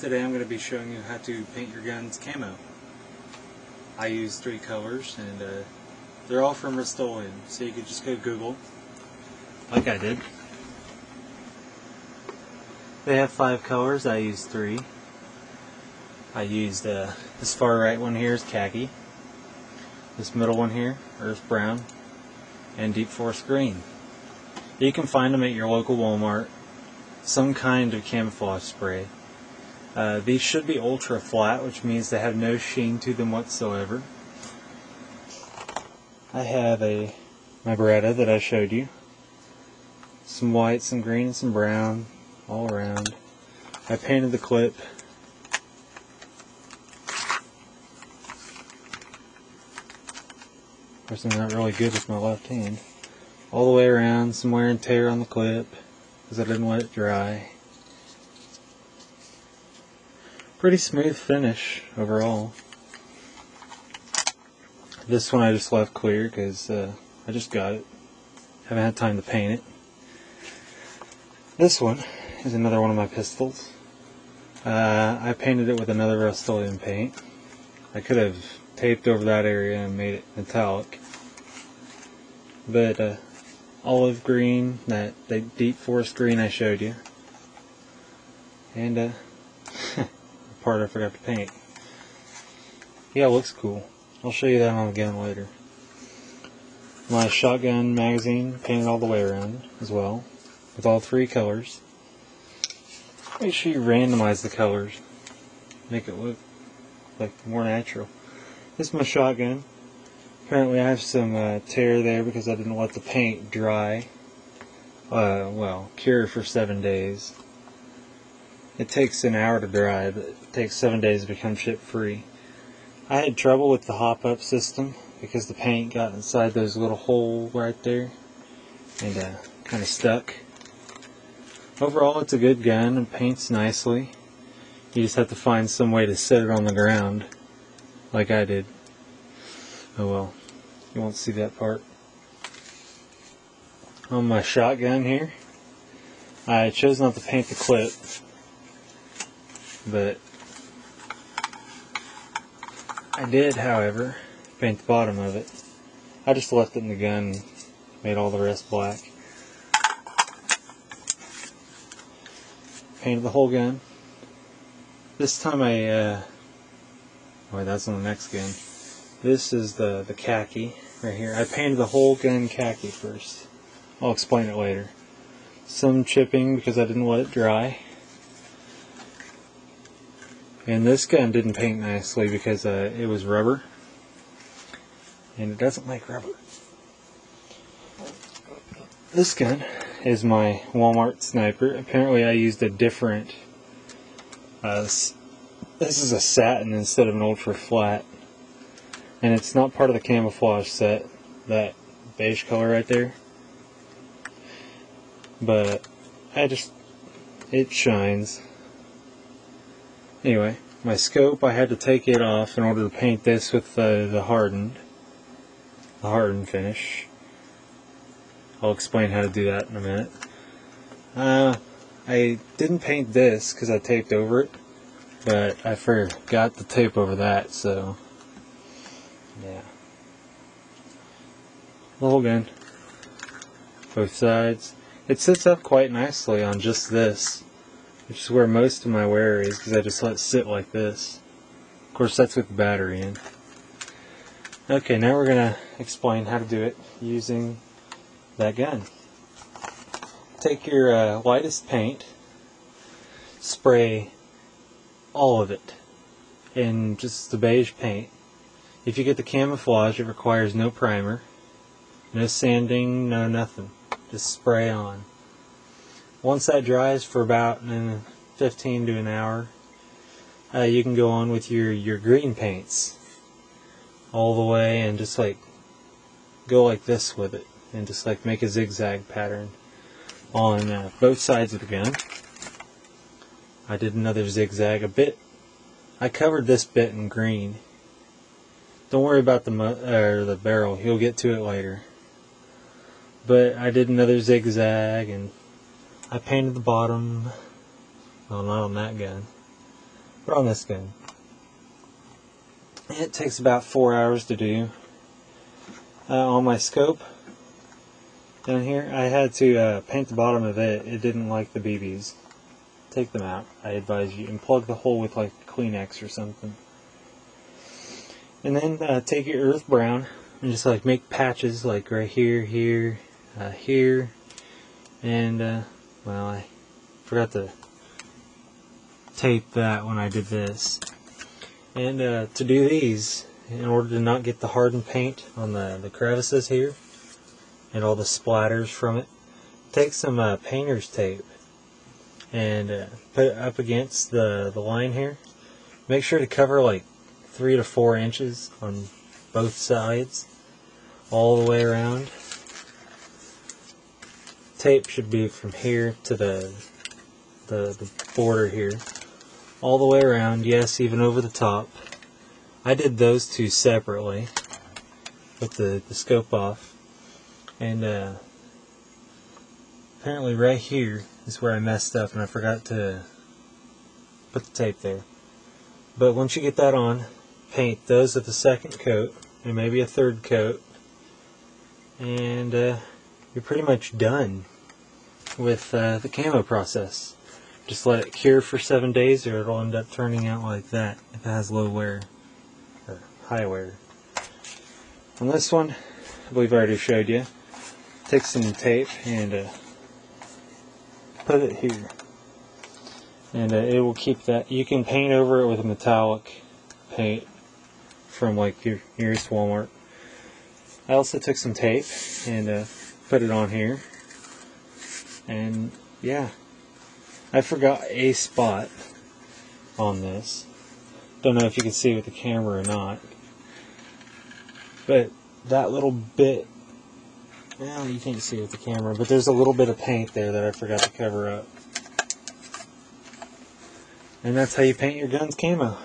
Today I'm going to be showing you how to paint your guns camo. I use 3 colors and they're all from Rust-Oleum, so you could just go Google, like I did. They have 5 colors, I use 3. I used this far right one here is khaki, this middle one here, earth brown, and deep forest green. You can find them at your local Walmart, some kind of camouflage spray. These should be ultra flat, which means they have no sheen to them whatsoever. I have my Beretta that I showed you. Some white, some green, and some brown all around. I painted the clip. Of course, I'm not really good with my left hand. All the way around, some wear and tear on the clip because I didn't let it dry. Pretty smooth finish overall. This one I just left clear because I just got it. Haven't had time to paint it. This one is another one of my pistols. I painted it with another Rust-Oleum paint. I could have taped over that area and made it metallic. But olive green, that deep forest green I showed you. And the part I forgot to paint. Yeah, it looks cool. I'll show you that on the gun later. My shotgun magazine painted all the way around as well, with all 3 colors. Make sure you randomize the colors, make it look like more natural. This is my shotgun. Apparently I have some tear there because I didn't let the paint dry. Well, cure for 7 days. It takes an hour to dry, but it takes 7 days to become chip free. I had trouble with the hop-up system because the paint got inside those little holes right there and kind of stuck. Overall, it's a good gun and paints nicely. You just have to find some way to set it on the ground, like I did. Oh well, you won't see that part. On my shotgun here, I chose not to paint the clip, but I did, however, paint the bottom of it. I just left it in the gun and made all the rest black. Painted the whole gun. This time wait, that's on the next gun. This is the khaki right here. I painted the whole gun khaki first. I'll explain it later. Some chipping because I didn't let it dry. And this gun didn't paint nicely because it was rubber. And it doesn't like rubber. This gun is my Walmart sniper. Apparently I used a different, this is a satin instead of an ultra flat. And it's not part of the camouflage set, that beige color right there. But it shines. Anyway, my scope, I had to take it off in order to paint this with the hardened finish. I'll explain how to do that in a minute. I didn't paint this because I taped over it, but I forgot to tape over that, so yeah. The whole gun, both sides. It sits up quite nicely on just this, which is where most of my wear is because I just let it sit like this. Of course, that's with the battery in. Okay, now we're going to explain how to do it using that gun. Take your lightest paint, spray all of it in just the beige paint. If you get the camouflage, it requires no primer, no sanding, no nothing. Just spray on. Once that dries for about 15 to an hour, you can go on with your green paints all the way and just like go like this with it and just like make a zigzag pattern on both sides of the gun. I did another zigzag a bit. I covered this bit in green. Don't worry about the barrel, you'll get to it later. But I did another zigzag and I painted the bottom. Well, not on that gun. But on this gun, it takes about 4 hours to do. On my scope down here, I had to paint the bottom of it. It didn't like the BBs. Take them out, I advise you, and plug the hole with like Kleenex or something. And then take your earth brown and just like make patches like right here, here, here, and well, I forgot to tape that when I did this. And to do these, in order to not get the hardened paint on the crevices here and all the splatters from it, take some painter's tape and put it up against the line here. Make sure to cover like 3 to 4 inches on both sides, all the way around. Tape should be from here to the border here, all the way around. Yes, even over the top. I did those two separately with the scope off, and apparently right here is where I messed up and I forgot to put the tape there. But once you get that on, paint those with a second coat and maybe a third coat, and you're pretty much done with the camo process. Just let it cure for 7 days or it'll end up turning out like that if it has low wear or high wear. On this one, I believe I already showed you. Take some tape and put it here, and it will keep that. You can paint over it with a metallic paint from like your nearest Walmart. I also took some tape and put it on here, and yeah, I forgot a spot on this. Don't know if you can see with the camera or not, but that little bit, well, you can't see with the camera, but there's a little bit of paint there that I forgot to cover up. And that's how you paint your guns camo.